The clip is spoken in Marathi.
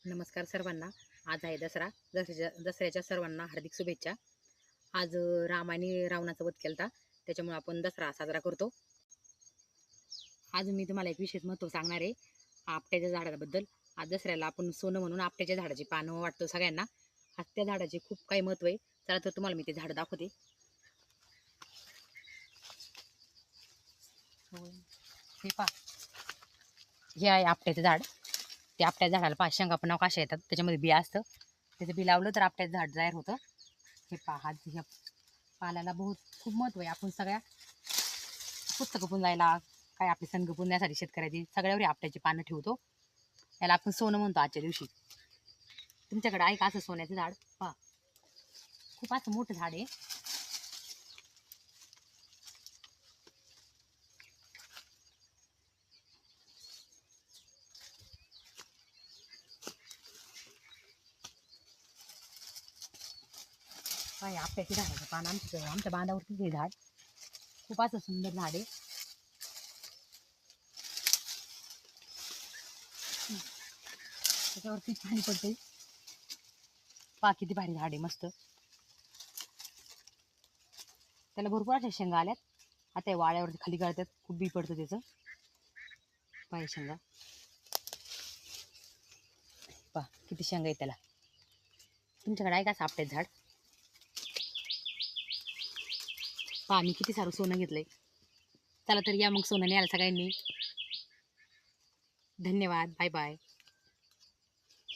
नमस्कार सर्वांना. आज आहे दसरा. दसऱ्याच्या सर्वांना हार्दिक शुभेच्छा. आज रामाने रावणाचा वध केलता, त्याच्यामुळे आपण दसरा साजरा करतो. आज मी तुम्हाला एक विशेष महत्त्व सांगणार आहे आपट्याच्या झाडाबद्दल. आज दसऱ्याला आपण सोनं म्हणून आपट्याच्या झाडाची पानं वाटतो सगळ्यांना. आज त्या झाडाचे खूप काही महत्त्व आहे. चला तर तुम्हाला मी ते झाड दाखवते. हे पहा, हे आहे आपट्याचं झाड. ते आपट्या झाडाला पहा, शेंगा पण कशा येतात, त्याच्यामध्ये बी असतं. त्याचं बी लावलं तर आपट्याचं झाड तयार होतं. हे पहा, ह्या पाल्याला खूप महत्त्व आहे. आपण सगळ्या पुस्तकं पुंजायला, काय आपले सण पुंजण्यासाठी शेतकऱ्याची सगळ्यावर आपट्याची पानं ठेवतो. याला आपण सोनं म्हणतो आजच्या दिवशी. तुमच्याकडे आहे का असं सोन्याचं झाड? पहा, खूप असं मोठं झाड आहे. काय आपट्याची झाडाचं पान आमच्या बांधावरतीच हे झाड. खूप असं सुंदर झाड आहे. त्याच्यावरती पाणी पडते. पहा किती भारी झाड आहे, मस्त. त्याला भरपूर अशा शेंगा आल्यात. आता या वाळ्यावरती खाली गळतात, खूप बी पडतं त्याचं. पाय शेंगा पहा, किती शेंगा आहे त्याला. तुमच्याकडे आहे का आपट्याचं झाड? पहा, मी किती सारं सोनं घेतलंय. चला तर या मग सोनं न्यायला सगळ्यांनी. धन्यवाद. Bye bye.